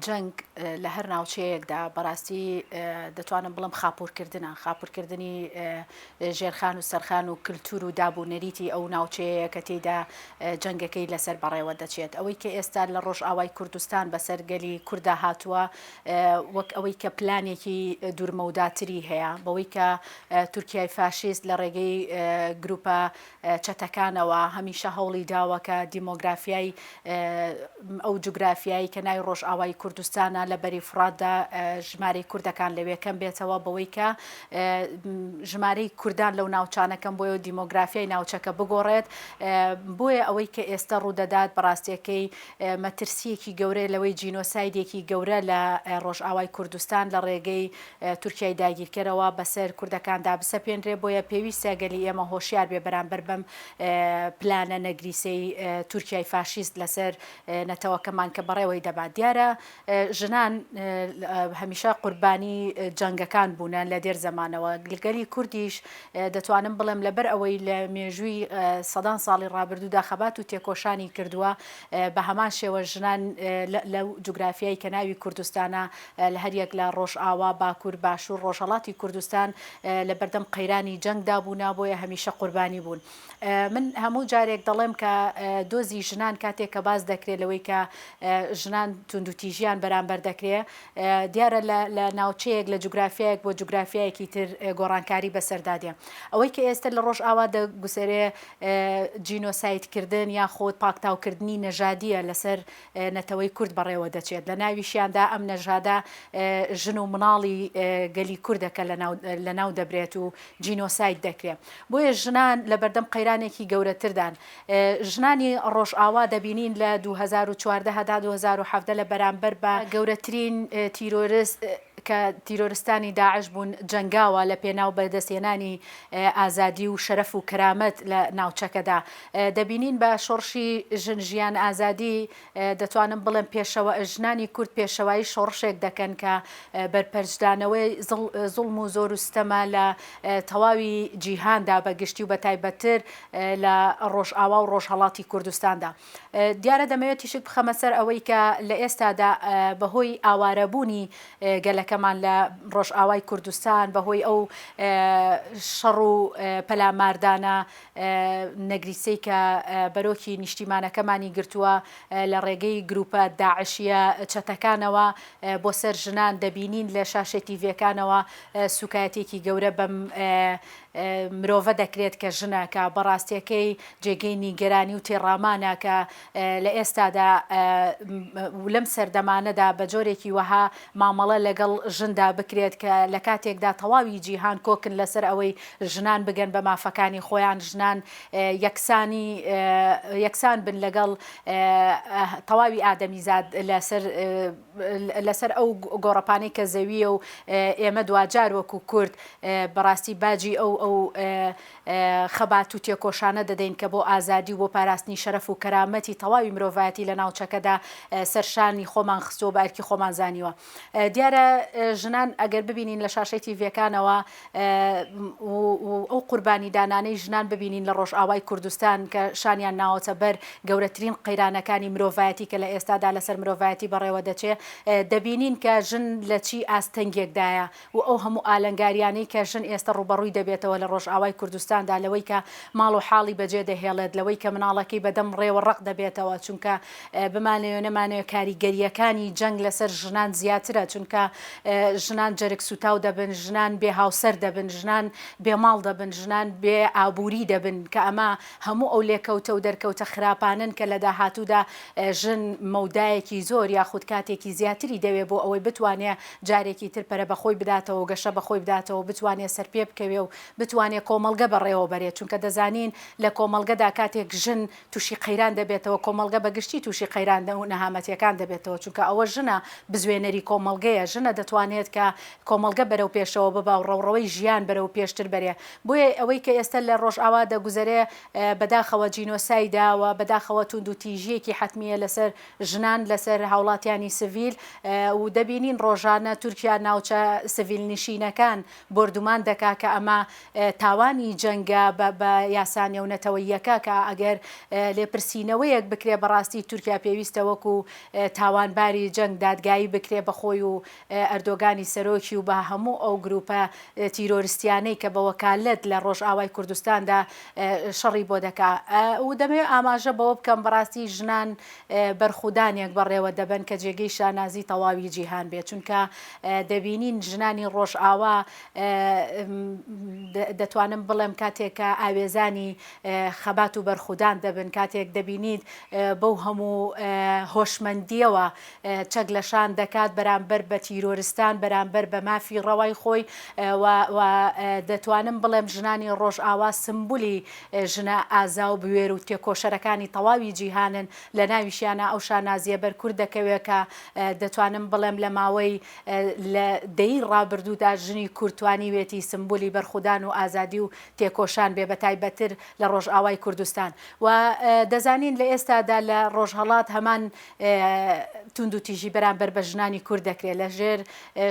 جەنگ لە هەر ناوچەیەکدا بەڕاستی دەتوانم بڵم خاپورکردنی ژێرخان و سەرخان و کللتور و دابوونەریتی ئەو ناوچەیە کە تێیدا جەنگەکەی لەسەر بەڕێوە دەچێت. ئەوەی کە ئێستا لە ڕۆژئاوای کوردستان بەسەر گەلی کووردا هاتووە وەک ئەوەی کە پلانێکی دوورمەوداتری هەیە بەوەی کە تورکیای فاشیست لە ڕێگەی گروپە چەتەکانەوە هەمیشە هەوڵی داوەکە دیمۆگرافیای ئەو جوگرافیایی کە ناوی ڕۆژئاوای کوردستانە لە بەری فراتدا ژمارەی کوردەکان لەوێکەم بێتەوە بەوەی کە ژمارەی کوردان لەو ناوچانەکەم بۆیە دیمۆگرافیای ناوچەکە بگۆڕێت. بۆیە ئەوەی کە ئێستا ڕوودەدات بەڕاستیەکەی مەترسیەکی گەورەی لەوەی جینۆسایدێکی گەورە لە ڕۆژئاوای کوردستان لە ڕێگەی تورکیای داگیرکەرەوە بەسەر کوردەکاندا بسەپێنرێ. بۆیە پێویستە گەلی ئێمە هۆشیار بێ بەرامبەر بەم پلانە نەگریسەی تورکیای فاشیست لەسەر نەتەوەکەمان کە بەڕێوەی دەبات. دیارە ژنان هەمیشە قوربانی جەنگەکان بوونە لە دێر زەمانەوە. گەلی کوردیش دەتوانم بڵێم لەبەر ئەوەی لە مێژووی سەدان ساڵی ڕابردوودا خەبات و تێکۆشانی کردووە بە هەمان شێوە ژنان لەو جوگرافیایی کە ناوی کوردستانە لە هەریەک لە ڕۆژئاوا باکوور باشوور ڕۆژهەڵاتی کوردستان لە بەردەم قەیرانی جەنگدا بوونا بۆیە هەمیشە قوربانی بوون. من هەموو جارێک دەڵێم کە دۆزی ژنان کاتێک کە باز دەکرێت لەوەی کە ژنان توندوتیژیان بەرامبەر دەکرێت دیارە لە ناوچەیەک لە جوگرافیایەک بۆ جوگرافیایەکی تر گۆڕانکاری بەسەردادێ. ئەوەی کە ئێستا لە ڕۆژئاوا دەگوسێرێ جینۆسایدکردن یا خۆت پاکتاوکردنی نەژادیە لەسەر نەتەوەی کورد بەڕێوە دەچێت. لە ناویشیاندا ئەم نەژادە ژن و مناڵی گەلی کوردەکە لەناو دەبرێت و جینۆساید دەکرێت. بۆیە ژنان لە بەردەم قەیرانێکی گەورەتردان ژنانی ڕۆژئاوا دەبینین لە 2014 2017 لە بەرامبەر بە گەورەترین تیرۆریست کە تیرۆریستانی داعش بوون جەنگاوە لە پێناو بەدەستێنانی ئازادی و شەرەف و کەرامەت لە ناوچەکەدا. دەبینین بە شۆڕشی ژن ژیان ئازادی دەتوانم بڵێم پێشەوە ژنانی کورد پێشەوایی شۆڕشێک دەکەن کە بەرپەرجدانەوەی زوڵم و زۆر و ستەمە لە تەواوی جیهاندا بەگشتی و بەتایبەتتر لە ڕۆژئاوا و ڕۆژهەڵاتی کوردستاندا. دیارە دەمەوێت تیشک بخەمە سەر ئەوەی کە لە ئێستادا بەهۆی ئاوارەبوونی گەلەکەمان لە ڕۆژئاوای کوردستان بەهۆی ئەو شەڕ و پەلاماردانە نەگریسەی کە بەرۆکی نیشتیمانەکەمانی گرتووە لە ڕێگەی گروپە داعشیە چەتەکانەوە بۆ سەر ژنان دەبینین لە شاشە تیڤیەکانەوە سوکایەتێکی گەورە بەم مرۆڤە دەکرێت کە ژنەکە بەڕاستیەکەی جێگەی نیگەرانی و تێڕامانە کە لە ئێستادا لەم سەردەمانەدا بە جۆرێکی وەها مامەڵە لەگەڵ ژندا بکرێت کە لە کاتێکدا تەواوی جیهان کۆکن لەسەر ئەوەی ژنان بگەن بە مافەکانی خۆیان ژنان یەکسان بن لەگەڵ تەواوی ئادەمیزاد لەسەر ئەو گۆڕەپانەی کە زەویە و ئێمە دوجار وەکو کورد بەڕاستی باجی ئەو خەبات و تێکۆشانە دەدەین کە بۆ ئازادی و بۆ پاراستنی شەرەف و کەرامەتی تەواوی مرۆڤایەتی لە ناوچەکەدا سەرشانی خۆمان خستۆ بە ئەرکی خۆمان زانیوە. دیارە ژنان ئەگەر ببینین لە شاشەی تیڤیەکانەوە ئەو قوربانی دانانەی ژنان ببینین لە ڕۆژئاوای کوردستان کە شانیان ناوەتە بەر گەورەترین قەیرانەکانی مرۆڤایەتی کە لە ئێستادا لەسەر مرۆڤایەتی بەڕێوە دەچێت دەبینین کە ژن لە چی ئاستەنگێکدایە و ئەو هەموو ئالەنگاریانەی کە ژن ئێستا ڕوبەڕووی دەبێتەوە لە ڕۆژئاوای کوردستاندا لەوەی کە ماڵ و حاڵی بەجێ دەهێڵێت لەوەی کە مناڵەکەی بەدەم ڕێوە ڕق دەبێتەوە چونکە بمانەوێ نەمانەوێت کاریگەریەکانی جەنگ لەسەر ژنان زیاترە چونکە ژنان جەرگ سوتاو دەبن ژنان بێ هاوسەر دەبن ژنان بێماڵ دەبن ژنان بێ ئابووری دەبن کە ئەمە هەموو ئەو لێکەوتە و دەرکەوتە خراپانن کە لە داهاتوودا ژن مەودایەکی زۆر یاخود کاتێکی زیاتری دەوێت بۆ ئەوەی بتوانێت جارێکی تر پەرە بەخۆی بداتەوە و گەشە بەخۆی بداتەوە بتوانێت سەرپێ بکەوێ و بتوانێت کۆمەڵگە بەڕێوە بەرێت چونکە دەزانین لە کۆمەڵگەدا کاتێک ژن تووشی قەیران دەبێتەوە کۆمەڵگە بەگشتی تووشی قەیران و نەهامەتیەکان دەبێتەوە چونکە ئەوە ژنە بزوێنەری کۆمەڵگەیە ژنە دەتوانێت کە کۆمەڵگە بەرەو پێشەوە ببا و ڕەوڕەوەی ژیان بەرەو پێشتر بەرێ. بۆیە ئەوەی کە ئێستا لە ڕۆژئاوا دەگوزەرێ بەداخەوە جینۆسایداوە بەداخەوە توندوتیژیەکی حتمیە لەسەر ژنان لەسەر هاوڵاتیانی سڤیل و دەبینین ڕۆژانە تورکیا ناوچە سڤیل نشینەکان بردومان دەکا کە ئەمە تاوانی جەنگە بە یاسانێونەتەوەیەکە کە ئەگەر لێپرسینەوەیەک بکرێ بەڕاستی تورکیا پێویستە وەکو تاوانباری جەنگ دادگایی بکرێ بەخۆی و ئەردۆگانی سەرۆکی و بە هەموو ئەو گروپە تیرۆریستیانەی کە بە وەکالەت لە ڕۆژئاوای کوردستاندا شەڕی بۆ دەکا و دەمەوێت ئاماژە بەوە بکەم بەڕاستی ژنان بەرخودانێک بەڕێوە دەبن کە جێگەی شانازی تەواوی جیهان بێت چونکە دەبینین ژنانی ڕۆژئاوا دەتوانم بڵێم کاتێکە ئاوێزانی خەبات و بەرخودان دەبن کاتێک دەبینیت بەو هەموو هۆشمەندیەوە چەک لەشان دەکات بەرامبەر بە تیرۆریستان بەرامبەر بە مافی ڕەوای خۆی و دەتوانم بڵێم ژنانی ڕۆژئاوا سمبولی ژنە ئازا و بوێر و تێکۆشەرەکانی تەواوی جیهانن لە ناویشیانە ئەو شانازیە بەرکورد دەکەوێت کە دەتوانم بڵێم لە ماوەی لە دەی ڕابردوودا ژنی کورتوانی وێتی سمبولی بەرخودان و ئازادی و تێکۆشان بێ بە تایبەتر لە ڕۆژئاوای کوردستان و دەزانین لە ئێستادا لە ڕۆژهەڵات هەمان تونند و تیژی بەرامبەر بە ژنانی کورد دەکرێت لە ژێر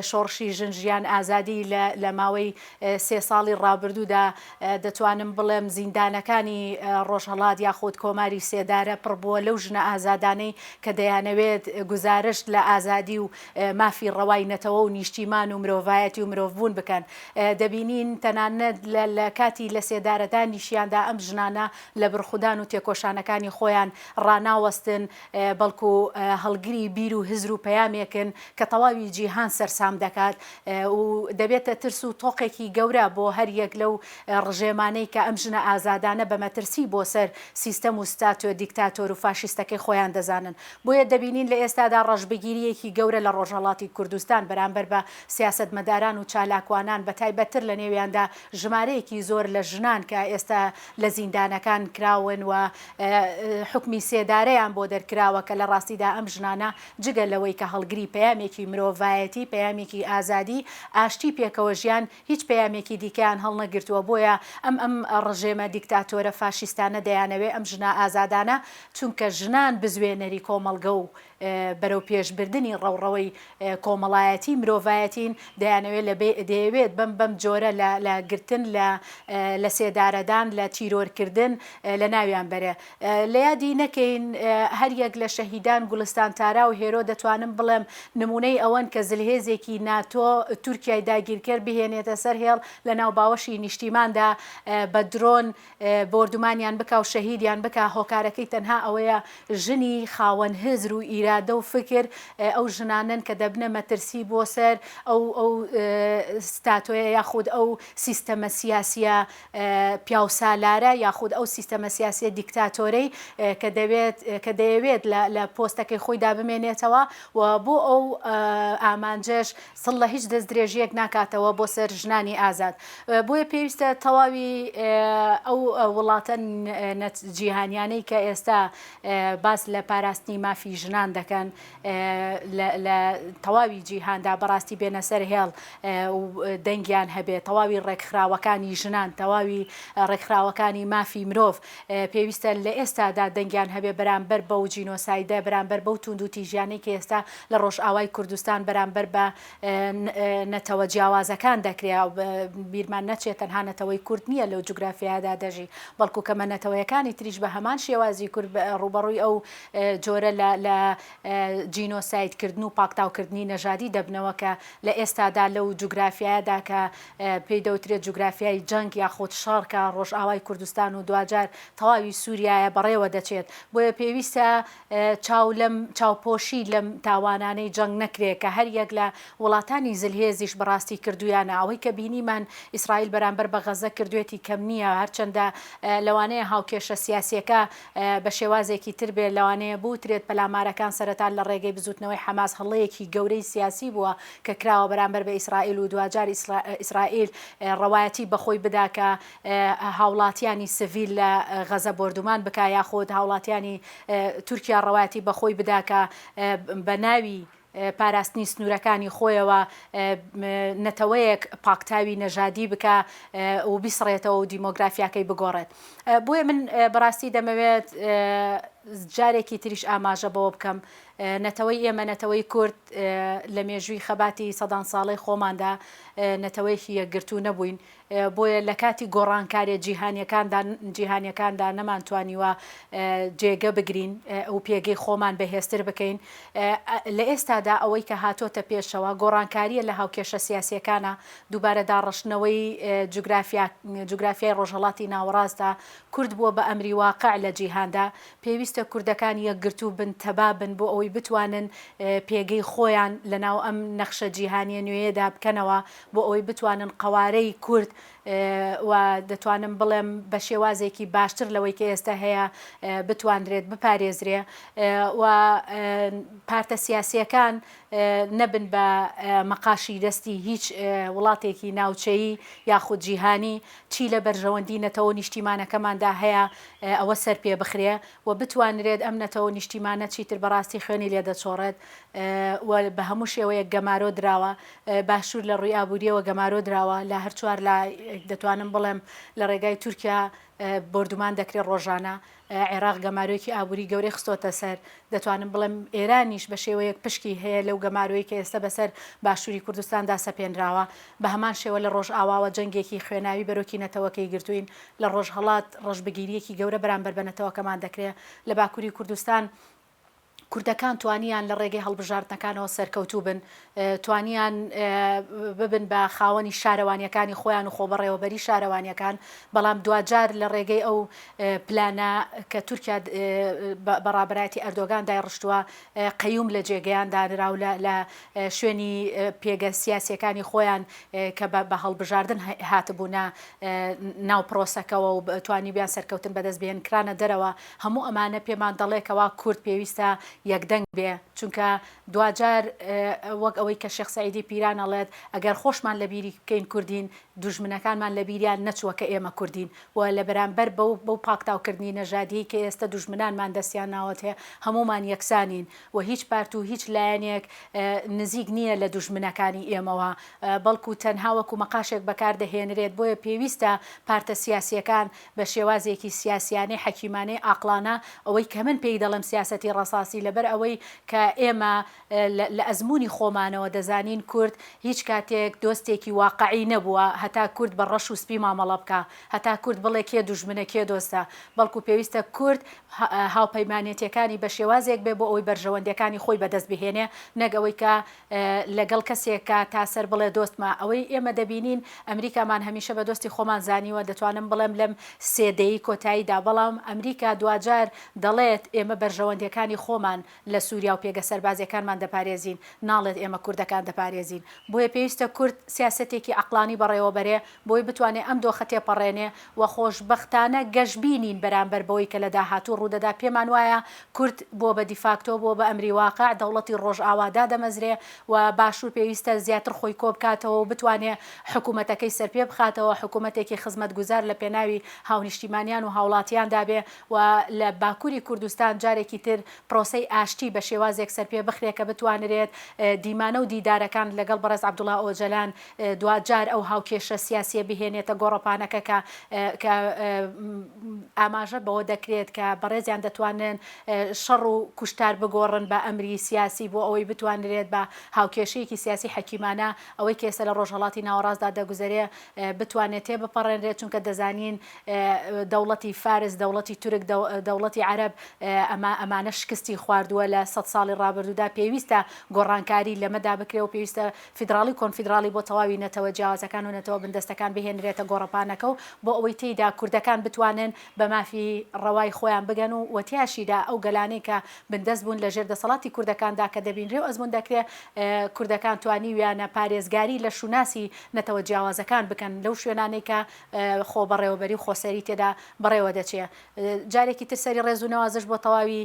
شۆڕشی ژن ژیان ئازادی لە ماوەی 3 ساڵی ڕابردوودا دەتوانم بڵێم زیندانەکانی ڕۆژهەڵات یاخود کۆماری سێدارە پڕ بووە لەو ژنە ئازادانەی کە دەیانەوێت گزارشت لە ئازادی و مافی ڕەوای نەتەوە و نیشتیمان و مرۆڤایەتی و مرۆڤبوون بکەن دەبینین تەنانەت لە کاتی لە سێدارەدانیشیاندا ئەم ژنانە لە بڕخودان و تێکۆشانەکانی خۆیان ڕناوەستن بەڵکو هەڵگری بیر و هزر و پەیامێکن کە تەواوی جیهان سەرسام دەکات و دەبێتە ترس و تۆقێکی گەورە بۆ هەر یەک لەو ڕژێمانەی کە ئەم ژنە ئازادانە بە مەترسی بۆ سەر سیستەم و ستاتۆ دیکتاتۆر و فاشیستەکەی خۆیان دەزانن بۆیە دەبینین لە ئێستادا ڕەشبگیریەکی گەورە لە ڕۆژهەڵاتی کوردستان بەرامبەر بە سیاسەتمەداران و چالاکوانان بە تایبەتر لە نێویاندا ژمارەیەکی زۆر لە ژنان کە ئێستا لە زیندانەکان کراون و حکمی سێدارەیان بۆ دەرکراوە کە لە ڕاستیدا ئەم ژنانە جگە لەوەی کە هەڵگری پەیامێکی مرۆڤایەتی پەیامێکی ئازادی ئاشتی پێکەوە ژیان هیچ پەیامێکی دیکەیان هەڵنەگرتووە بۆیە ئەم ڕژێمە دیکتاتۆرە فاشیستانە دەیانەوێ ئەم ژنە ئازادانە چونکە ژنان بزوێنەری کۆمەڵگە و بەرەو پێشبردننی ڕەوڕەوەی کۆمەڵایەتی مرۆڤایەتین دەیەوێت بەم جۆرە لە گرتن لە سێدارەدان لە تیرۆرکردن لە ناویان بەرێ لە یادی نەکەین هەر یەک لە شەهیدان گوڵستان تارا و هێرۆ دەتوانم بڵێم نمونەی ئەوەن کە زلهێزێکی ناتۆ تورکیای داگیرکرد بهێنێتە سەر هێڵ لە ناو باوەشی نیشتیماندا بە درۆن بردومانیان بکە و شەهیدیان بکە هۆکارەکەی تەنها ئەوەیە ژنی خاوەن هزر و ئیرادە و فکر ئەو ژنانن کە دەبنە مەترسی بۆ سەر ئەو ستاتۆیە یاخود ئەو سیستەمە سیاسیە پیاوسالارە یاخود ئەو سیستەمە سیاسیە دیکتاتۆرەی کە دەیەوێت لە پۆستەکەی خۆیدا بمێنێتەوە و بۆ ئەو ئامانجەش سڵ لە هیچ دەست درێژیەک ناکاتەوە بۆ سەر ژنانی ئازاد بۆیە پێویستە تەواوی ئەو وڵاتە جیهانیانەی کە ئێستا باس لە پاراستنی مافی ژنان دەکەن لە تەواوی جیهاندا بەڕاستی بێنە سەر هێڵ و دەنگیان هەبێت تەواوی ڕێکخراوەکانی ژنان تەواوی ڕێکخراوەکانی مافی مرۆڤ پێویستە لە ئێستادا دەنگیان هەبێ بەرامبەر بەو جینۆسایدە بەرامبەر بەو توند و تیژیانەی کە ئێستا لە ڕۆژئاوای کوردستان بەرامبەر بە نەتەوە جیاوازەکان دەکرێت بیرمان نەچێت تەنها نەتەوەی کورد نییە لەو جوگرافیادا دەژی بەڵکو کەمە نەتەوەیەکانی تریش بە هەمان شێوازی کورد ڕوبەڕووی ئەو جۆرە لە جینۆسایدکردن و پاکتاوکردنی نەژادی دەبنەوە کە لە ئێستادا لەو جوگرافیادا کە پێی دەوترێت جوگرافیای جەنگ یاخود شەڕکە ڕۆژئاوای کوردستان و دوجار تەواوی سووریایە بەڕێوە دەچێت بۆیە پێویستە چاوپۆشی لەم تاوانانەی جەنگ نەکرێت کە هەر یەک لە وڵاتانی زلهێزیش بەڕاستی کردویانە ئەوەی کە بینیمان ئیسرائیل بەرامبەر بە غەزە کردوێتی کەم نییە هەرچەندە لەوانەیە هاوکێشە سیاسیەکە بە شێوازێکی تر بێت لەوانەیە بوترێت پەلامارەکان سەرەتا لە ڕێگەی بزوتنەوەی حەماس هەڵەیەکی گەورەی سیاسی بووە کە کراوە بەرامبەر بە ئیسرائیل و دوجار ئیسرائیل ڕەوایەتی بەخۆی بدا کە هاوڵاتیانی سڤیل لە غەزە بردومان بکە یاخود هاوڵاتیانی تورکیا ڕەوایەتی بەخۆی بدا کە بە ناوی پاراستنی سنوورەکانی خۆیەوە نەتەوەیەک پاکتاوی نەژادی بکە و بیسڕێتەوە و دیمۆگرافیاکەی بگۆڕێت بۆیە من بەڕاستی دەمەوێت جارێکی تریش ئاماژە بەوە بکەم نەتەوەی ئێمە نەتەوەی کورد لە مێژووی خەباتی سەدان ساڵەی خۆماندا نەتەوەیکی یەکگرتوو نەبووین بۆیە لە کاتی گۆڕانکاریە جیهانیەکاندا نەمانتوانیوە جێگە بگرین و پێگەی خۆمان بەهێزتر بکەین لە ئێستادا ئەوەی کە هاتۆتە پێشەوە گۆڕانکاریە لە هاوکێشە سیاسیەکانە دووبارە داڕشتنەوەی جوگرافیای ڕۆژهەڵاتی ناوەڕاستدا کورد بووە بە ئەمری واقع لە جیهاندا پێویستە کوردەکان یەکگرتوو بن تەبا بن بۆ ئەوەی بتوانن پێگەی خۆیان لەناو ئەم نەخشە جیهانیە نوێیەدا بکەنەوە بۆ ئەوەی بتوانن قەوارەی کورد و دەتوانم بڵێم بە شێوازێکی باشتر لەوەی کە ئێستا هەیە بتوانرێت بپارێزرێ و پارتە سیاسیەکان نەبن بە مەقاشی دەستی هیچ وڵاتێکی ناوچەیی یاخود جیهانی چی لە بەرژەوەندی نەتەوە نیشتیمانەکەماندا هەیە ئەوە سەر پێ بخرێ و بتوانرێت ئەم نەتەوە نیشتیمانە چیتر بەڕاستی خوێنی لێ دەچۆڕێت بە هەموو شێوەیە گەمارۆ دراوە باشوور لە ڕووی ئابوووریەوە گەمارۆ دراوە لە هەر چوار لا دەتوانم بڵێم لە ڕێگای تورکیا بردومان دەکرێت ڕۆژانە عێراق گەمارۆیەکی ئابووری گەورەی خستۆتە سەر دەتوانم بڵێم ئێرانیش بە شێوەیەک پشکی هەیە لەو گەمارۆیی کە ئێستا بەسەر باشووری کوردستاندا سەپێنراوە بە هەمان شێوە لە ڕۆژ ئاواوە جەنگێکی خوێناوی بەرۆکی نەتەوەکەی گرتوین لە ڕۆژهەڵات ڕەشبگیریەکی گەورە بەرامبەر بە نەتەوەکەمان دەکرێت لە باکووری کوردستان کوردەکان توانیان لە ڕێگەی هەڵبژاردنەکانەوە سەرکەوتوو بن توانیان ببن بە خاوەنی شارەوانیەکانی خۆیان و خۆبەڕێوەبەری شارەوانیەکان بەڵام دوجار لە ڕێگەی ئەو پلانە کە تورکیا بەڕابەتی ئەردۆگان دایڕشتووە قەیوم لە جێگەیان دانراو لە شوێنی پێگە سیاسیەکانی خۆیان کە بە هەڵبژاردن هاتبوونا ناو پرۆسەکەەوە و توانی بیان سەرکەوتن بەدەست بێن کرانە دەرەوە هەموو ئەمانە پێمان دەڵێکەوە کورد پێویستە یەکدەنگ بێ چونکە دوجار وەک ئەوەی کە شێخ سەعیدی پیران ئەڵێت ئەگەر خۆشمان لە بیری بکەین کوردین دوژمنەکانمان لە بیریان نەچووە کە ئێمە کوردین و لە بەرامبەر بەو پاکتاوکردنی نەژادی کە ئێستا دوژمنانمان دەستیان ناوەت هەیە هەمومان یەکسانین و هیچ پارت و هیچ لایەنێک نزیک نییە لە دوژمنەکانی ئێمەوە بەڵکو تەنها وەکو مەقاشێک بەکاردەهێنرێت بۆیە پێویستە پارتە سیاسیەکان بە شێوازێکی سیاسیانەی حەکیمانەی عاقلانە ئەوەی کە من پێی دەڵم سیاسەتی ڕەساسی لەبەر ئەوەی کە ئێمە لە ئەزمموی خۆمانەوە دەزانین کورد هیچ کاتێک دۆستێکی واقعی نەبووە هەتا کورد بە ڕەش و سپی مامەڵە بکە هەتا کورد بڵێ کێ دوژمنە کێ دۆستە بەڵکو پێویستە کورد هاوپەیمانێتیەکانی بە شێوازێک بێ بۆ ئەوەی بەرژەوەندەکانی خۆی بەدەست بهێنێ نەگەوەی کە لەگەڵ کەسێکە تا سەر بڵێ دۆستمە ئەوەی ئێمە دەبینین ئەمریکامان هەمیشە بە دۆستی خۆمان زانیوە دەتوانم بڵێم لەم سێدەی کۆتاییدا بەڵام ئەمریکا دوجار دەڵێت ئێمە بەرژەوەندەکانی خۆمان لە سووریا و پێگە سەربازیەکانمان دەپارێزین ناڵێت ئێمە کوردەکان دەپارێزین بۆیە پێویستە کورد سیاسەتێکی عقلانی بەڕێوەبەرێ بۆی بتوانێت ئەم دۆخە تێپەڕێنێ و خۆشبەختانە گەشببینین بەرامبەر بەوەی کە لە داهاتوو ڕوودەدا پێمان وایە کورد بۆ بە دیفاکتۆ بۆ بە ئەمری واقع دەوڵەتی ڕۆژ ئاوادا دەمەزرێ و باشوور پێویستە زیاتر خۆی کۆ بکاتەوە و بتوانێت حکوومەتەکەی سەرپێ بخاتەوە حکوومەتێکی خزمەتگوزار لە پێناوی هاونیشتیمانیان و هاوڵاتیان دابێ و لە باکووری کوردستان جارێکی تر پرۆسەی ئاشتی بە شێوازێک سەرپێ بخرێ کە بتوانرێت دیمانە و دیدارەکان لەگەڵ بەڕێز عەبدوڵڵا ئۆجەلان دوجار ئەو هاوکێشە سیاسیە بهێنێتە گۆڕەپانەکە کە ئاماژە بەوە دەکرێت کە بەڕێزیان دەتوانن شەڕ و کوشتار بگۆڕن بە ئەمری سیاسی بۆ ئەوەی بتوانرێت بە هاوکێشەیەکی سیاسی حەکیمانە ئەوەی کێسە لە ڕۆژهەڵاتی ناوەڕاستدا دەگوزارێ بتوانێت تێ بپەڕێنرێت چونکە دەزانین دەوڵەتی فارس دەوڵەتی تورک دەوڵەتی عەرەب ئەمانە شکستی خواردووە لە 100 ساڵی ڕابردوودا پێویستە گۆڕانکاری لەمەدا بکرێ و پێویستە فیدراڵی کۆنفیدراڵی بۆ تەواوی نەتەوە جیاوازەکان و نەتەوە بندەستەکان بهێنرێتە گۆڕەپانەکە و بۆ ئەوەی تێیدا کوردەکان بتوانن بە مافی ڕەوای خۆیان بگەن و وەتیاشیدا ئەو گەلانەی کە بندەست بوون لە ژێر دەسەڵاتی کوردەکاندا کە دەبینرێ و ئەزمون دەکرێت کوردەکان توانی ویانە پارێزگاری لە شوناسی نەتەوە جیاوازەکان بکەن لەو شوێنانەی کە خۆ بەڕێوەبەری خۆسەری تێدا بەڕێوە دەچێت جارێکی تر سەری ڕێز و نەوازش بۆ تەواوی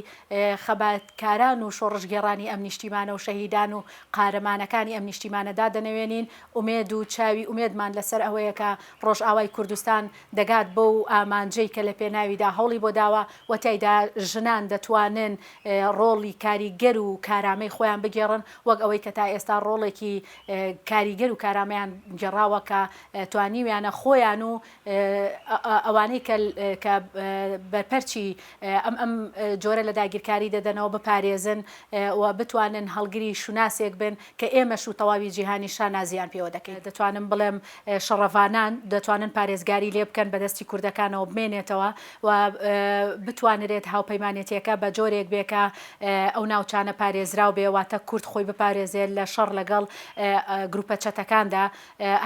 خەبات جینایەتکاران و شۆڕژگێڕانی ئەم نیشتیمانە و شەهیدان و قارەمانەکانی ئەم نیشتیمانەدا دەنەوێنین ئومێد و چاوی ئومێدمان لەسەر ئەوەیە کە ڕۆژئاوای کوردستان دەگات بەو ئامانجەی کە لە پێناویدا هەوڵی بۆ داوە و تایدا ژنان دەتوانن ڕۆڵی کاریگەر و کارامەی خۆیان بگێڕن وەک ئەوەی کە تا ئێستا ڕۆڵێکی کاریگەر و کارامەیان گێڕاوە کە توانیویانە خۆیان و ئەوانەی کە بەرپەرچی ئەم جۆرە لە داگیرکاری دەدەنەوە بپارێزن و بتوانن هەڵگری شوناسێک بن کە ئێمەش و تەواوی جیهانی شانازیان پێوە دەکەین دەتوانم بڵێم شەڕەڤانان دەتوانن پارێزگاری لێ بکەن بەدەستی کوردەکانەوە بمێنێتەوە و بتوانرێت هاوپەیمانێتیەکە بە جۆرێک بێکە ئەو ناوچانە پارێزراو بێواتە کورد خۆی بپارێزێت لە شەڕ لەگەڵ گروپە چەتەکاندا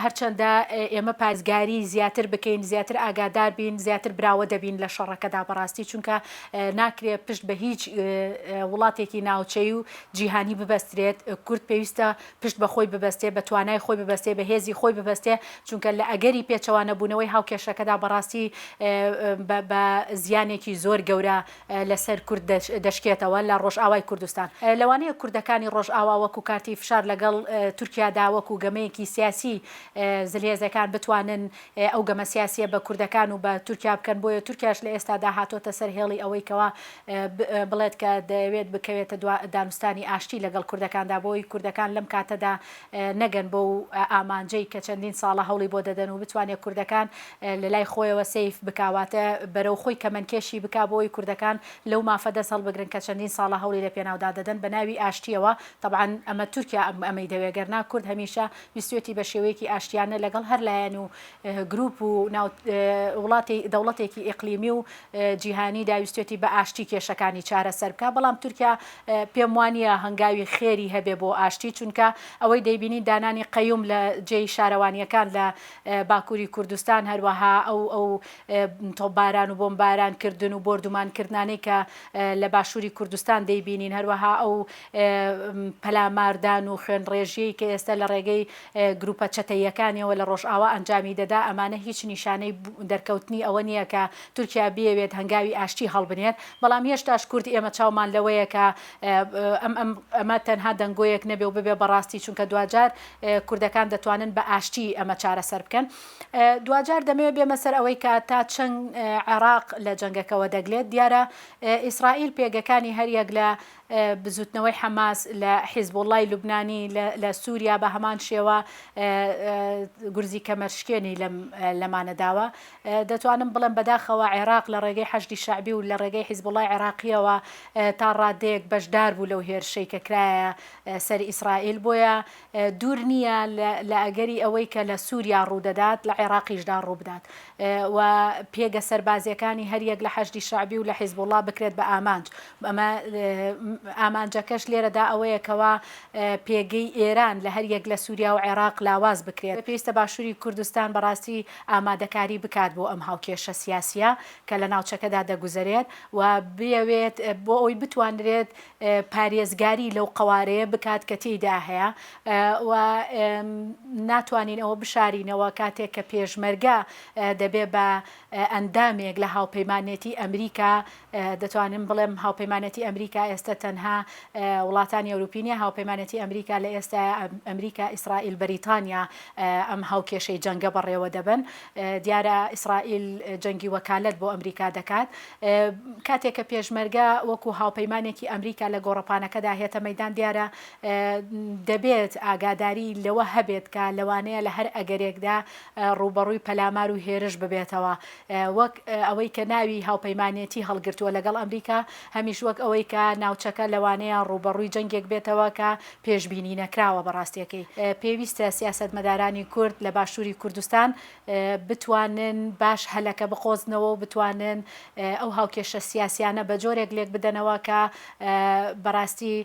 هەرچەندە ئێمە پارێزگاری زیاتر بکەین زیاتر ئاگادار بین زیاتر براوە دەبین لە شەڕەکەدا بەڕاستی چونکە ناکرێت پشت بە هیچ وڵاتێکی ناوچەی و جیهانی ببەسترێت کورد پێویستە پشت بە خۆی ببەستێ بە توانای خۆی ببەستێ بە هێزی خۆی ببەستێ چونکە لە ئەگەری پێچەوانە بوونەوەی هاوکێشەکەدا بەڕاستی بە زیانێکی زۆر گەورە لەسەر کورد دەشکێتەوە لە ڕۆژئاوای کوردستان لەوانەیە کوردەکانی ڕۆژئاوا وەکو کارتی فشار لەگەڵ تورکیادا وەکو گەمەیەکی سیاسی زلێزەکان بتوانن ئەو گەمە سیاسیە بە کوردەکان و بە تورکیا بکەن بۆیە تورکیاش لە ئێستادا هاتۆتە سەر هێڵی ئەوەی کەوا بڵێت کە دەوێت بکەوێتە دانوستانی ئاشتی لەگەڵ کوردەکاندا بۆی کوردەکان لەم کاتەدا نەگەن بۆ ئامانجەی کە چەندین ساڵە هەوڵی بۆ دەدەن و بتوانێت کوردەکان لە لای خۆیەوە سیف بکواتە بەرەو خۆی کەمەنکێشی بک بۆی کوردەکان لەو مافەدە سەڵ بگرن کە چەندین ساڵە هەوڵی لە پێناودا دەدەن بە ناوی ئاشتیەوە طبعاً ئەمە تورکیا ئەمەی دەوێگەرنا کورد هەمیشە ویستێتی بە شێوەیەکی ئاشتیانە لەگەڵ هەر لایەن و گروپ و دەوڵەتێکی ئیقلیمی و جیهانی داویستێتی بە ئاشتی کێشەکانی چارەسەر بکە بەڵام تورکیا پێم وانە هەنگاوی خێری هەبێ بۆ ئاشتی چونکە ئەوەی دەیبینی دانانی قەیوم لە جێی شارەوانیەکان لە باکووری کوردستان هەروەها ئەو تۆباران و بۆمبارانکردن و بردومانکردانەی کە لە باشووری کوردستان دەیبینین هەروەها ئەو پەلاماردان و خوێنڕێژیەی کە ئێستا لە ڕێگەی گروپە چەتەیەکانیەوە لە ڕۆژئاوا ئەنجامی دەدا ئەمانە هیچ نیشانەی دەرکەوتنی ئەوە نییە کە تورکیا بێوێت هەنگاوی ئاشتی هەڵبنێت بەڵام هێشتاش کورد ئێمە چاومان لەوەیە کە ئەمە تەنها دەنگۆیەک نەبێ و ببێ بەڕاستی چونکە دوجار کوردەکان دەتوانن بە ئاشتی ئەمە چارەسەر بکەن دوجار دەمەوێت بێمە سەر ئەوەی کە تا چەند عێراق لە جەنگەکەوە دەگلێت دیارە ئیسرائیل پێگەکانی هەریەک لە بزوتنەوەی حەماس لە حیزبوڵای لوبنانی لە سووریا بە هەمان شێوە گورزی کەمەشکێنی لەمانەداوە دەتوانم بڵم بەداخەوە عێراق لە ڕێگەی حەشدی شعبی و لە ڕێگەی حیزبوڵای عێراقیەوە تا ڕادەیەک بەشدار بوو لەو هێرشەی کە کرایە سەر ئیسرائیل بۆیە دوور نییە لە ئەگەری ئەوەی کە لە سووریا ڕوودەدات لە عێراقیشدا ڕووبدات و پێگە سەربازیەکانی هەریەک لە حەشدی شعبی و لە حیزبوڵا بکرێت بە ئامانج ئەمە ئامانجەکەش لێرەدا ئەوەیەکەوە پێگەی ئێران لە هەریەک لە سووریا و عێراق لاواز بکرێت پێویستە باشووری کوردستان بەڕاستی ئامادەکاری بکات بۆ ئەم هاوکێشە سیاسیە کە لە ناوچەکەدا دەگوزارێت و بێوێت بۆ ئەوی بتوانرێت پارێزگاری لەو قوارەیە بکات کە تێیدا هەیە و ناتوانین ئەوە بشارینەوە کاتێک کە پێشمەرگە دەبێت بە ئەندامێک لە هاوپەیمانێتی ئەمریکا دەتوانم بڵێم هاوپەیمانەتی ئەمریکا ئێستا تەنها وڵاتانی ئەوروپینە هاوپەیمانەتی ئەمریکا لە ئێستا ئەمریکا ئیسرائیل بەریتانیا ئەم هاوکێشەی جەنگە بەڕێوە دەبن دیارە ئیسرائیل جەنگی وەکالەت بۆ ئەمریکا دەکات کاتێک کە پێشمەرگە وەکو هاوپەیمانێکی ئەمریکا لە گۆڕەپانەکەدا هێتە مەدان دیارە دەبێت ئاگاداری لەوە هەبێت کە لەوانەیە لە هەر ئەگەرێکدا ڕوبەڕووی پەلامار و هێرش ببێتەوە وەک ئەوەی کە ناوی هاوپەیمانێتی هەڵگرتووە لەگەڵ ئەمریکا هەمیش وەک ئەوەی کە ناوچەکە لەوانەیە ڕوبەڕووی جەنگێک بێتەوە کە پێشبینی نەکراوە بەڕاستیەکەی پێویستە سیاسەتمەدارانی کورد لە باشووری کوردستان بتوانن باش هەلەکە بقۆزنەوە و بتوانن ئەو هاوکێشە سیاسیانە بە جۆرێک لێک بدەنەوە کە بەڕاستی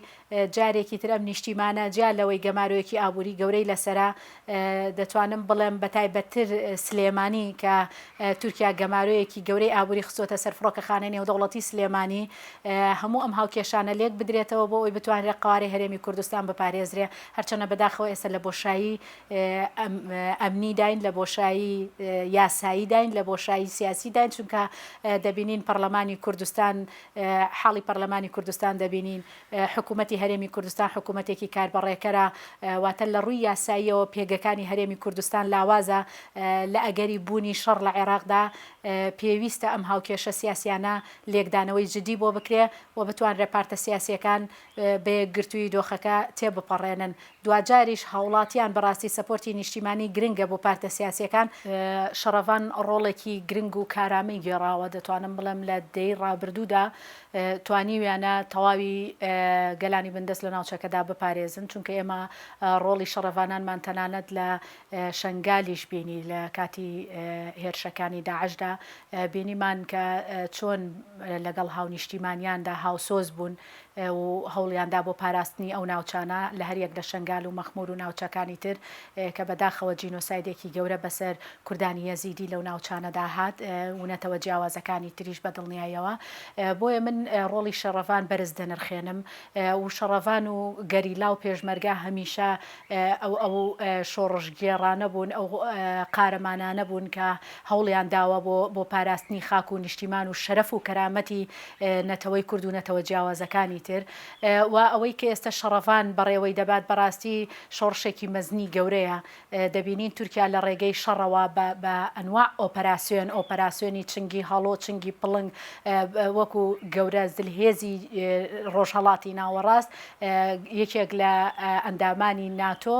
جارێکی تر ئەم نیشتیمانە جیا لەوەی گەمارویەکی ئابووری گەورەی لەسرە دەتوانم بڵێم بەتایبەتتر سلێمانی کە تورکیا گەمارویەکی گەورەی ئابووری خستۆتە سەر فڕۆکەخانەی نێودەوڵەتی سلێمانی هەموو ئەم هاوکێشانە لێک بدرێتەوە بۆ ئەوی بتوانێت قوارەی هەرێمی کوردستان بپارێزرێ هەرچەنە بەداخەوە ئێستا لە بۆشایی ئەمنی داین لە بۆشایی یاسایی داین لە بۆشایی سیاسی داین چونکە دەبینین پەرلەمانی کوردستان حاڵی پەرلەمانی کوردستان دەبینین حکوومەتی هەرێمی کوردستان حکوومەتێکی کاربڕێکەرە واتە لە ڕووی یاساییەوە پێگەکانی هەرێمی کوردستان لاوازە لە ئەگەری بوونی شەڕ لە عێراقدا پێویستە ئەم هاوکێشە سیاسیانە لێکدانەوەی جدی بۆ بکرێ و بتوانرێ پارتە سیاسیەکان بە یەکگرتووی دۆخەکە تێبپەڕێنن دوجاریش هاوڵاتیان بەڕاستی سەپۆرتی نیشتیمانی گرنگە بۆ پارتە سیاسیەکان شەڕەڤان ڕۆڵێکی گرنگ و کارامی گێڕاوە دەتوانم بڵێم لە دەی ڕابردوودا توانیویانە تەواوی گەلانی بندەست لە ناوچەکەدا بپارێزن چونکە ئێمە ڕۆڵی شەڕەڤانانمان تەنانەت لە شنگالیش بینی لە کاتی هێرشەکانی داعشدا بینیمان کە چۆن لەگەڵ هاونیشتیمانیاندا هاوسۆز بوون و هەوڵیاندا بۆ پاراستنی ئەو ناوچانە لە هەریەک لە شنگال و مەخمور و ناوچەکانی تر کە بەداخەوە جینۆسایدێکی گەورە بەسەر کوردانی یەزیدی لەو ناوچانەدا هات وونەتەوە جیاوازەکانی تریش بە دڵنیایەوە بۆیە من ڕۆڵی شەڕەڤان بەرز دەنرخێنم و شەڕەڤان و گەریلا و پێشمەرگا هەمیشە ئەو شۆڕژگێڕانە بوون ئەو قارەمانانە بوون کە هەوڵیان داوە بۆ پاراستنی خاک و نیشتیمان و شەرەف و کەرامەتی نەتەوەی کورد و نەتەوە جیاوازەکانی تر و ئەوەی کە ئێستا شەڕەڤان بەڕێوەی دەبات بەڕاستی شۆڕشێکی مەزنی گەورەیە دەبینین تورکیا لە ڕێگەی شەڕەوە بە ئەنواع ئۆپەراسیۆنی چنگی هەڵۆ چنگی پڵنگ وەکو گەورە زلهێزی ڕۆژهەڵاتی ناوەڕاست یەکێک لە ئەندامانی ناتۆ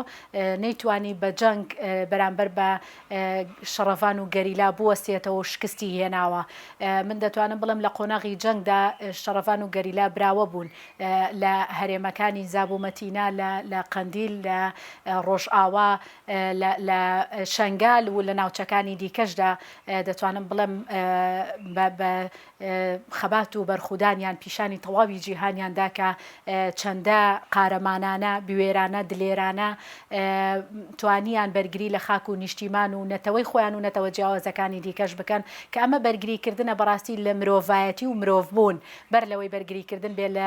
نەیتوانی بە جەنگ بەرامبەر بە شەڕەڤان و گەریلا بوەستێتەوە و شکستی هێناوە من دەتوانم بڵم لە قۆناغی جەنگدا شەڕەڤان و گەریلا براوە بوون لە هەرێمەکانی زابوومەتینا لە قەندیل لە ڕۆژئاوا لە شنگال و لە ناوچەکانی دیکەشدا دەتوانم بڵم بە خەبات و بەرخودانیان پیشانی تەواوی جیهانیاندا کە چەندە قارەمانانە بوێرانە دلێرانە توانیان بەرگری لە خاک و نیشتیمان و نەتەوەی خۆیان و نەتەوە جیاوازەکانی دیکەش بکەن کە ئەمە بەرگریکردنە بەڕاستی لە مرۆڤایەتی و مرۆڤبوون بەر لەوەی بەرگریکردن بێ لە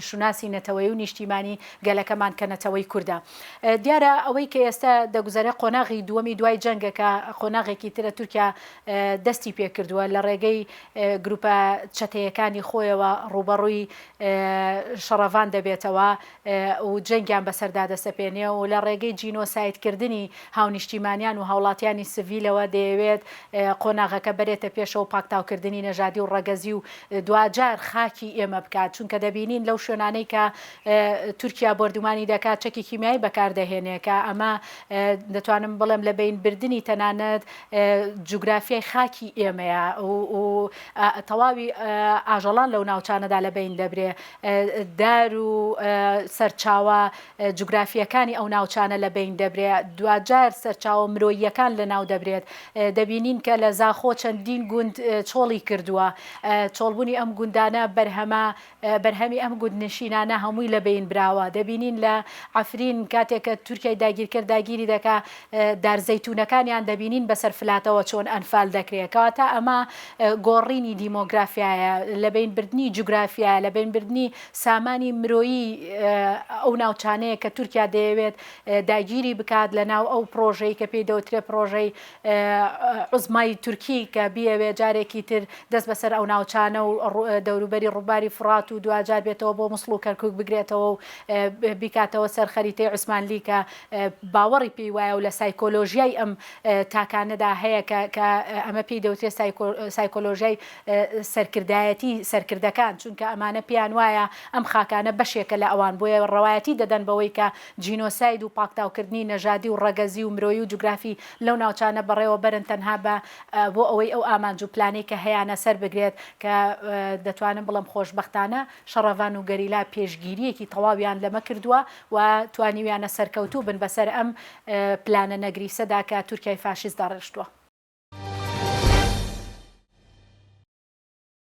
شوناسی نەتەوەی و نیشتیمانی گەلەکەمان کە نەتەوەی کووردە دیارە ئەوەی کە ئێستا دەگوزارێ قۆناغی دووەمی دوای جەنگەکە قۆناغێکی ترە تورکیا دەستی پێکردووە لە ڕێگەی گروپە چەتەیەکانی خۆیەوە ڕوبەڕووی شەڕەڤان دەبێتەوە و جەنگیان بەسەردا دەسەپێنێ و لە ڕێگەی جینۆسایدکردنی هاونیشتیمانیان و هاوڵاتیانی سڤیلەوە دەیەوێت قۆناغەکە بەرێتە پێشەوە پاکتاوکردنی نەژادی و ڕەگەزی و دوجار خاکی ئێمە بکات چونکە دەبینین لەو شوێنانەی کە تورکیا بردومانی دەکات چەکی کیمیایی بەکاردەهێنێ کە ئەمە دەتوانم بڵێم لە بینبردنی تەنانەت جوگرافیای خاکی ئێمەیە و تەواوی ئاژەڵان لەو ناوچانەدا لە بین دەبرێ دار و سەرچاوە جوگرافیەکانی ئەو ناوچانە لە بین دەبرێت دوجار سەرچاوە مرۆییەکان لە ناو دەبرێت دەبینین کە لە زاخۆ چەندین گوند چۆڵی کردووە چۆڵبوونی ئەم گوندانە بەرهەمی ئەم گوند نشینانە هەمووی لە بین براوە دەبینین لە عەفرین کاتێککە تورکیای داگیرکرد داگیری دەکا دارزەیتونەکانیان دەبینین بەسەر فلاتەوە چۆن ئەنفال دەکرێت کەواتە ئەمە گۆڕینی دیمۆگرافیایە لە بینبردنی جوگرافیا لە بینبردنی سامانی مرۆیی ئەو ناوچانەیە کە تورکیا دەیەوێت داگیری بکات لە ناو ئەو پرۆژەی کە پێی دەوترێ پرۆژەی عوزمای تورکی کە بیەوێ جارێکی تر دەست بەسەر ئەو ناوچانە و دەوروبەری ڕووباری فرات و دوجار بێتەوە بۆ موسڵ و کەرکووک بگرێتەوە و بیکاتەوە سەر خەریتەی عوسمانلی کە باوەڕی پێی وایە و لە سایکۆلۆژیای ئەم تاکانەدا هەیە کە ئەمە پێی دەوترێت سایکۆلۆژیای سەرکردایەتی سەرکردەکان چونکە ئەمانە پیان وایە ئەم خاکانە بەشێکە لە ئەوان بۆیە ڕەوایەتی دەدەن بەوەی کە جینۆساید و پاکتاوکردنی نەژادی و ڕەگەزی و مرۆیی و جوگرافی لەو ناوچانە بەڕێوە بەرن تەنها بۆ ئەوەی ئەو ئامانج و پلانەی کە هەیەە سەر بگرێت کە دەتوانم بڵم خۆشبەختانە شەڕەڤان و گەریلا پێشگیریەکی تەواویان لەمە کردووە و توانیویانە سەرکەوتوو بن بەسەر ئەم پلانە نەگریسەدا کە تورکیای فاشیست داڕشتووە.